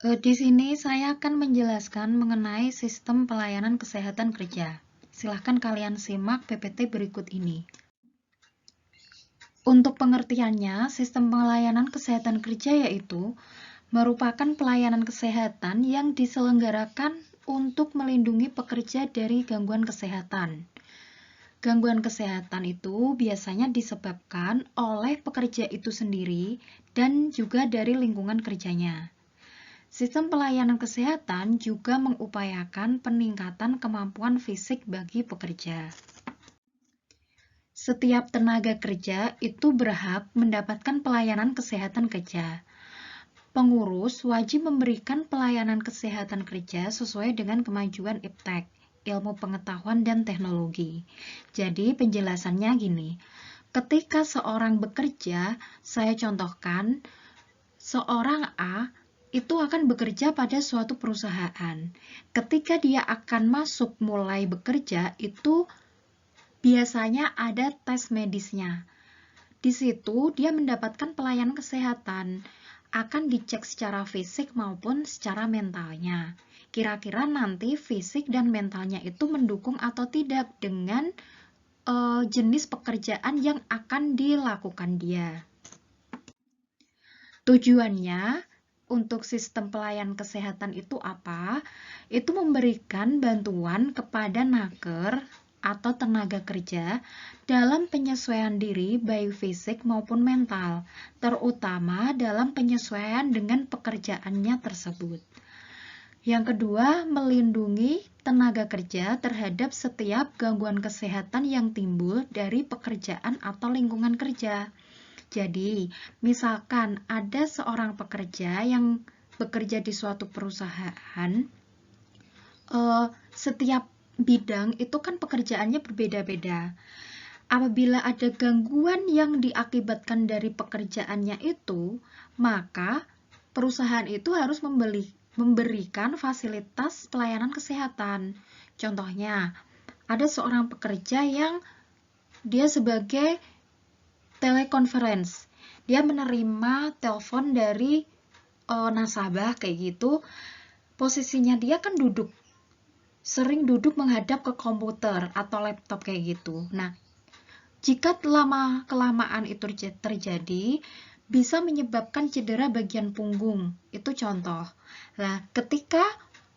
Di sini saya akan menjelaskan mengenai sistem pelayanan kesehatan kerja. Silahkan kalian simak PPT berikut ini. Untuk pengertiannya, sistem pelayanan kesehatan kerja yaitu merupakan pelayanan kesehatan yang diselenggarakan untuk melindungi pekerja dari gangguan kesehatan. Gangguan kesehatan itu biasanya disebabkan oleh pekerja itu sendiri dan juga dari lingkungan kerjanya. Sistem pelayanan kesehatan juga mengupayakan peningkatan kemampuan fisik bagi pekerja. Setiap tenaga kerja itu berhak mendapatkan pelayanan kesehatan kerja. Pengurus wajib memberikan pelayanan kesehatan kerja sesuai dengan kemajuan iptek, ilmu pengetahuan dan teknologi. Jadi penjelasannya gini, ketika seorang bekerja, saya contohkan, seorang A itu akan bekerja pada suatu perusahaan. Ketika dia akan masuk mulai bekerja, itu biasanya ada tes medisnya. Di situ dia mendapatkan pelayanan kesehatan, akan dicek secara fisik maupun secara mentalnya. Kira-kira nanti fisik dan mentalnya itu mendukung atau tidak dengan jenis pekerjaan yang akan dilakukan dia. Tujuannya untuk sistem pelayanan kesehatan itu apa? Itu memberikan bantuan kepada naker atau tenaga kerja dalam penyesuaian diri baik fisik maupun mental, terutama dalam penyesuaian dengan pekerjaannya tersebut. Yang kedua, melindungi tenaga kerja terhadap setiap gangguan kesehatan yang timbul dari pekerjaan atau lingkungan kerja. Jadi, misalkan ada seorang pekerja yang bekerja di suatu perusahaan, setiap bidang itu kan pekerjaannya berbeda-beda. Apabila ada gangguan yang diakibatkan dari pekerjaannya itu, maka perusahaan itu harus memberikan fasilitas pelayanan kesehatan. Contohnya, ada seorang pekerja yang dia sebagai telekonferensi. Dia menerima telepon dari nasabah kayak gitu. Posisinya dia kan sering duduk menghadap ke komputer atau laptop kayak gitu. Nah, jika kelamaan itu terjadi, bisa menyebabkan cedera bagian punggung. Itu contoh. Nah, ketika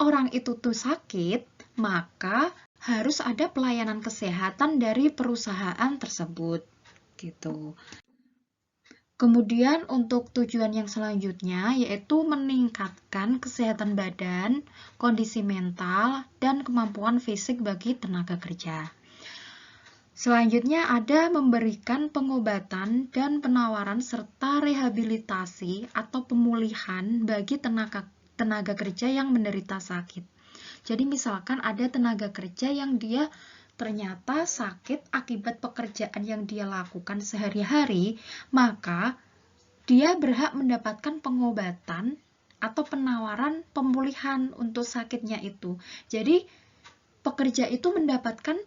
orang itu tuh sakit, maka harus ada pelayanan kesehatan dari perusahaan tersebut. Gitu. Kemudian untuk tujuan yang selanjutnya yaitu meningkatkan kesehatan badan, kondisi mental, dan kemampuan fisik bagi tenaga kerja. Selanjutnya ada memberikan pengobatan dan penawaran serta rehabilitasi atau pemulihan bagi tenaga kerja yang menderita sakit. Jadi misalkan ada tenaga kerja yang dia ternyata sakit akibat pekerjaan yang dia lakukan sehari-hari, maka dia berhak mendapatkan pengobatan atau penawaran pemulihan untuk sakitnya itu. Jadi pekerja itu mendapatkan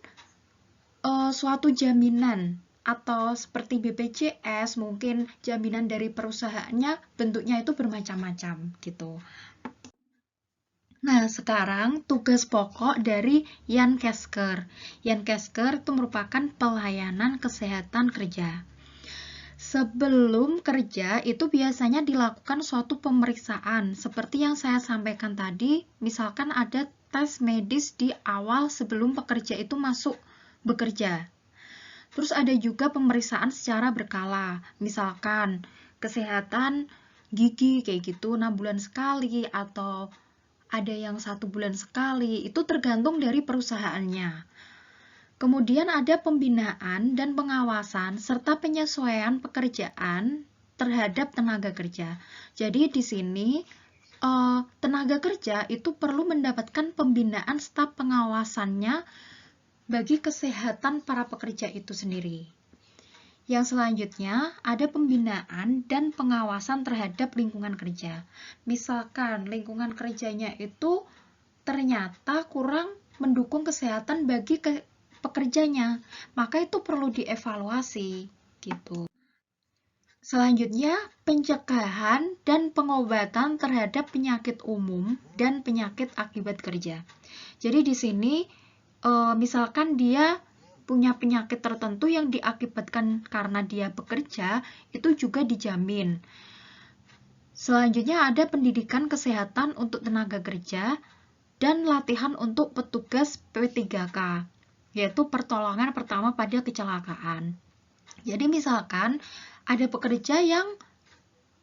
suatu jaminan atau seperti BPJS, mungkin jaminan dari perusahaannya bentuknya itu bermacam-macam gitu. Nah, sekarang tugas pokok dari Yankesker. Yankesker itu merupakan pelayanan kesehatan kerja. Sebelum kerja itu biasanya dilakukan suatu pemeriksaan seperti yang saya sampaikan tadi, misalkan ada tes medis di awal sebelum pekerja itu masuk bekerja. Terus ada juga pemeriksaan secara berkala, misalkan kesehatan gigi kayak gitu 6 bulan sekali atau ada yang 1 bulan sekali, itu tergantung dari perusahaannya. Kemudian ada pembinaan dan pengawasan serta penyesuaian pekerjaan terhadap tenaga kerja. Jadi di sini tenaga kerja itu perlu mendapatkan pembinaan serta pengawasannya bagi kesehatan para pekerja itu sendiri. Yang selanjutnya ada pembinaan dan pengawasan terhadap lingkungan kerja. Misalkan lingkungan kerjanya itu ternyata kurang mendukung kesehatan bagi pekerjanya, maka itu perlu dievaluasi gitu. Selanjutnya, pencegahan dan pengobatan terhadap penyakit umum dan penyakit akibat kerja. Jadi di sini, misalkan dia punya penyakit tertentu yang diakibatkan karena dia bekerja, itu juga dijamin. Selanjutnya ada pendidikan kesehatan untuk tenaga kerja dan latihan untuk petugas P3K, yaitu pertolongan pertama pada kecelakaan. Jadi misalkan ada pekerja yang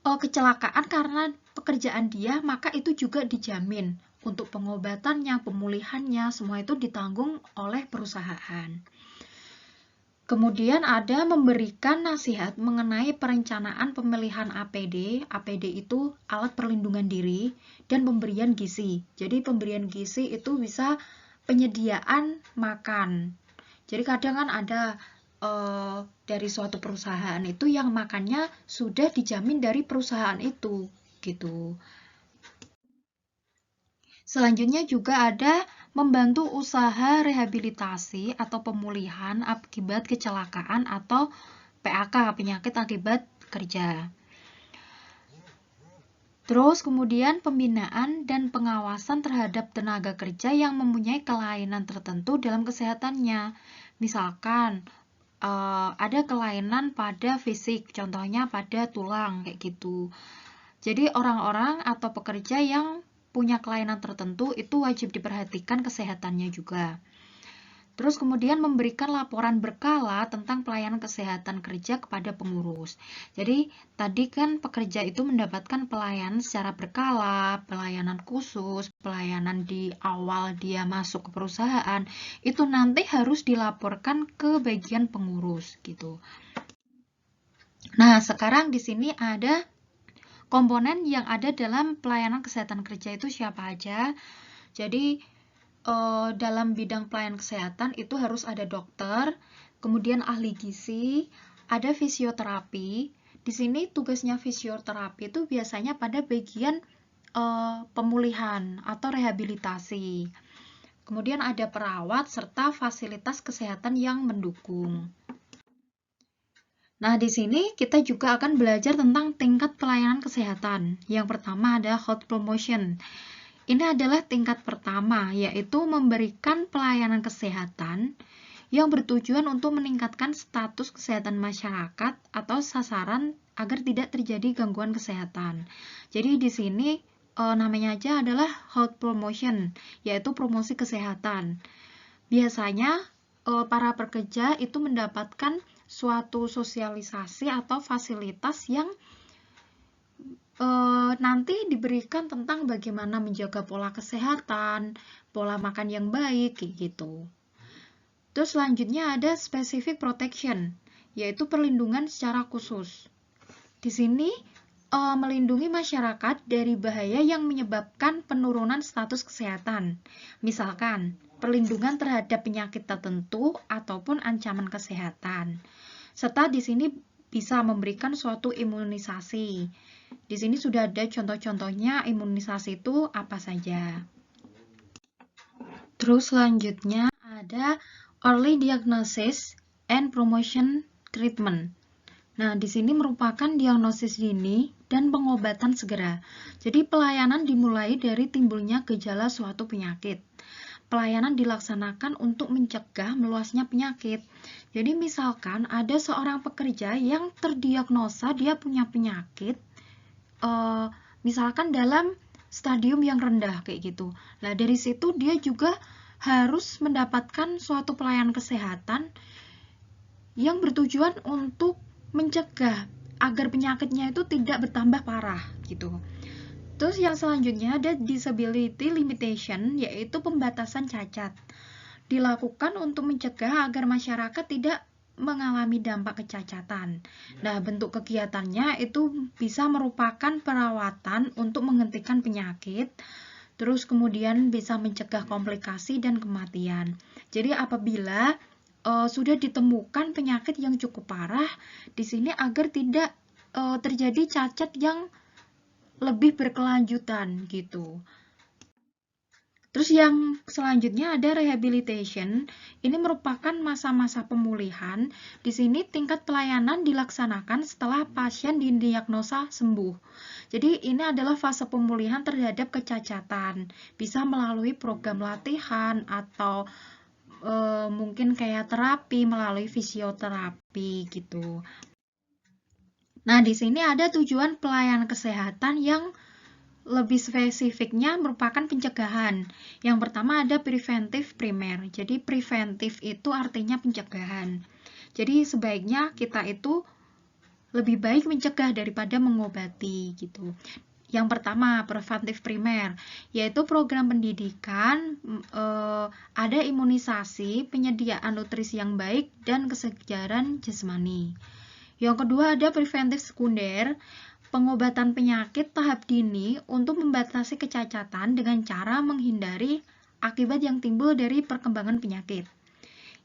kecelakaan karena pekerjaan dia, maka itu juga dijamin untuk pengobatannya, pemulihannya, semua itu ditanggung oleh perusahaan. Kemudian ada memberikan nasihat mengenai perencanaan pemilihan APD. APD itu alat perlindungan diri, dan pemberian gizi. Jadi pemberian gizi itu bisa penyediaan makan. Jadi kadang kan ada dari suatu perusahaan itu yang makannya sudah dijamin dari perusahaan itu, gitu. Selanjutnya juga ada membantu usaha rehabilitasi atau pemulihan akibat kecelakaan atau PAK, penyakit akibat kerja. Terus kemudian pembinaan dan pengawasan terhadap tenaga kerja yang mempunyai kelainan tertentu dalam kesehatannya. Misalkan ada kelainan pada fisik, contohnya pada tulang kayak gitu. Jadi orang-orang atau pekerja yang punya kelainan tertentu itu wajib diperhatikan kesehatannya juga. Terus kemudian memberikan laporan berkala tentang pelayanan kesehatan kerja kepada pengurus. Jadi tadi kan pekerja itu mendapatkan pelayanan secara berkala, pelayanan khusus, pelayanan di awal dia masuk ke perusahaan, itu nanti harus dilaporkan ke bagian pengurus gitu. Nah, sekarang di sini ada komponen yang ada dalam pelayanan kesehatan kerja itu siapa aja. Jadi dalam bidang pelayanan kesehatan itu harus ada dokter, kemudian ahli gizi, ada fisioterapi. Di sini tugasnya fisioterapi itu biasanya pada bagian pemulihan atau rehabilitasi. Kemudian ada perawat serta fasilitas kesehatan yang mendukung. Nah, di sini kita juga akan belajar tentang tingkat pelayanan kesehatan. Yang pertama ada health promotion. Ini adalah tingkat pertama, yaitu memberikan pelayanan kesehatan yang bertujuan untuk meningkatkan status kesehatan masyarakat atau sasaran agar tidak terjadi gangguan kesehatan. Jadi di sini namanya aja adalah health promotion, yaitu promosi kesehatan. Biasanya para pekerja itu mendapatkan suatu sosialisasi atau fasilitas yang nanti diberikan tentang bagaimana menjaga pola kesehatan, pola makan yang baik, kayak gitu. Terus selanjutnya ada specific protection, yaitu perlindungan secara khusus. Di sini melindungi masyarakat dari bahaya yang menyebabkan penurunan status kesehatan. Misalkan, perlindungan terhadap penyakit tertentu ataupun ancaman kesehatan. Serta di sini bisa memberikan suatu imunisasi. Di sini sudah ada contoh-contohnya imunisasi itu apa saja. Terus selanjutnya ada early diagnosis and promotion treatment. Nah, di sini merupakan diagnosis dini dan pengobatan segera. Jadi pelayanan dimulai dari timbulnya gejala suatu penyakit. Pelayanan dilaksanakan untuk mencegah meluasnya penyakit. Jadi misalkan ada seorang pekerja yang terdiagnosa dia punya penyakit, misalkan dalam stadium yang rendah kayak gitu. Nah, dari situ dia juga harus mendapatkan suatu pelayanan kesehatan yang bertujuan untuk mencegah agar penyakitnya itu tidak bertambah parah gitu. Terus yang selanjutnya ada disability limitation, yaitu pembatasan cacat. Dilakukan untuk mencegah agar masyarakat tidak mengalami dampak kecacatan. Nah, bentuk kegiatannya itu bisa merupakan perawatan untuk menghentikan penyakit, terus kemudian bisa mencegah komplikasi dan kematian. Jadi apabila sudah ditemukan penyakit yang cukup parah, di sini agar tidak terjadi cacat yang lebih berkelanjutan gitu. Terus yang selanjutnya ada rehabilitation. Ini merupakan masa-masa pemulihan. Di sini tingkat pelayanan dilaksanakan setelah pasien didiagnosa sembuh. Jadi ini adalah fase pemulihan terhadap kecacatan. Bisa melalui program latihan atau mungkin kayak terapi melalui fisioterapi gitu. Nah, di sini ada tujuan pelayanan kesehatan yang lebih spesifiknya merupakan pencegahan. Yang pertama ada preventif primer. Jadi preventif itu artinya pencegahan. Jadi sebaiknya kita itu lebih baik mencegah daripada mengobati gitu. Yang pertama preventif primer, yaitu program pendidikan, ada imunisasi, penyediaan nutrisi yang baik, dan kesegaran jasmani. Yang kedua ada preventif sekunder, pengobatan penyakit tahap dini untuk membatasi kecacatan dengan cara menghindari akibat yang timbul dari perkembangan penyakit.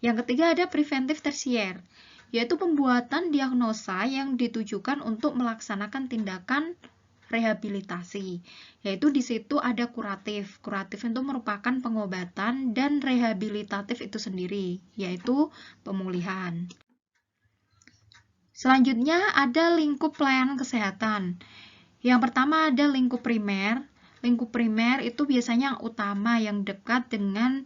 Yang ketiga ada preventif tersier, yaitu pembuatan diagnosa yang ditujukan untuk melaksanakan tindakan rehabilitasi, yaitu di situ ada kuratif. Kuratif itu merupakan pengobatan dan rehabilitatif itu sendiri, yaitu pemulihan. Selanjutnya ada lingkup pelayanan kesehatan. Yang pertama ada lingkup primer. Lingkup primer itu biasanya yang utama, yang dekat dengan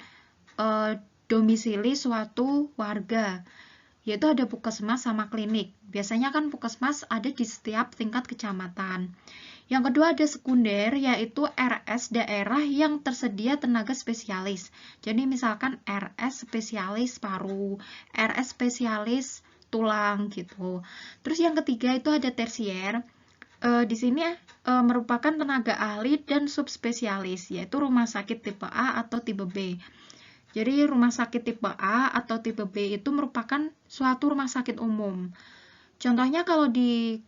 domisili suatu warga, yaitu ada puskesmas sama klinik. Biasanya kan puskesmas ada di setiap tingkat kecamatan. Yang kedua ada sekunder, yaitu RS daerah yang tersedia tenaga spesialis. Jadi misalkan RS spesialis paru, RS spesialis tulang gitu. Terus yang ketiga itu ada tersier. Di sini merupakan tenaga ahli dan subspesialis, yaitu rumah sakit tipe A atau tipe B. Jadi rumah sakit tipe A atau tipe B itu merupakan suatu rumah sakit umum. Contohnya kalau di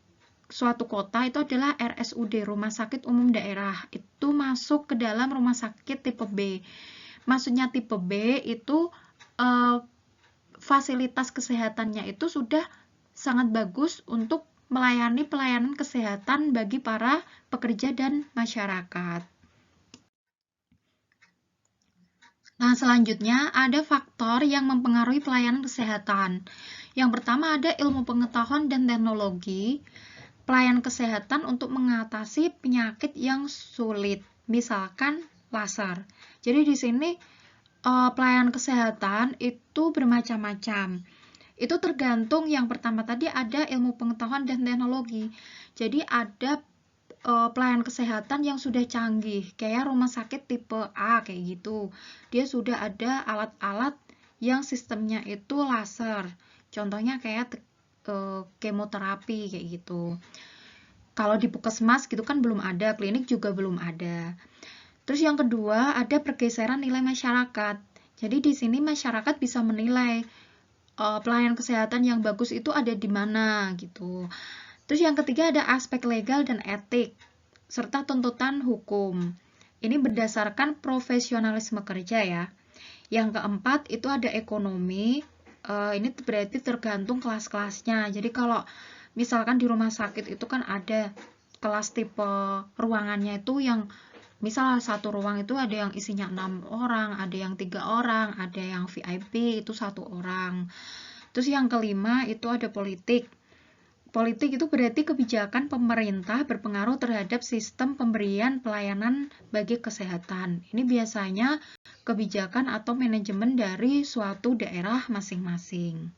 suatu kota itu adalah RSUD, Rumah Sakit Umum Daerah. Itu masuk ke dalam rumah sakit tipe B. Maksudnya tipe B itu fasilitas kesehatannya itu sudah sangat bagus untuk melayani pelayanan kesehatan bagi para pekerja dan masyarakat. Nah, selanjutnya ada faktor yang mempengaruhi pelayanan kesehatan. Yang pertama ada ilmu pengetahuan dan teknologi pelayanan kesehatan untuk mengatasi penyakit yang sulit, misalkan laser. Jadi di sini pelayanan kesehatan itu bermacam-macam. Itu tergantung yang pertama tadi ada ilmu pengetahuan dan teknologi. Jadi ada pelayanan kesehatan yang sudah canggih, kayak rumah sakit tipe A kayak gitu. Dia sudah ada alat-alat yang sistemnya itu laser. Contohnya kayak kemoterapi kayak gitu. Kalau di puskesmas gitu kan belum ada, klinik juga belum ada. Terus yang kedua ada pergeseran nilai masyarakat. Jadi di sini masyarakat bisa menilai pelayanan kesehatan yang bagus itu ada di mana gitu. Terus yang ketiga ada aspek legal dan etik serta tuntutan hukum. Ini berdasarkan profesionalisme kerja ya. Yang keempat itu ada ekonomi. Ini berarti tergantung kelas-kelasnya. Jadi kalau misalkan di rumah sakit itu kan ada kelas tipe ruangannya itu yang misal satu ruang itu ada yang isinya 6 orang, ada yang 3 orang, ada yang VIP itu 1 orang. Terus yang kelima itu ada politik. Politik itu berarti kebijakan pemerintah berpengaruh terhadap sistem pemberian pelayanan bagi kesehatan. Ini biasanya kebijakan atau manajemen dari suatu daerah masing-masing.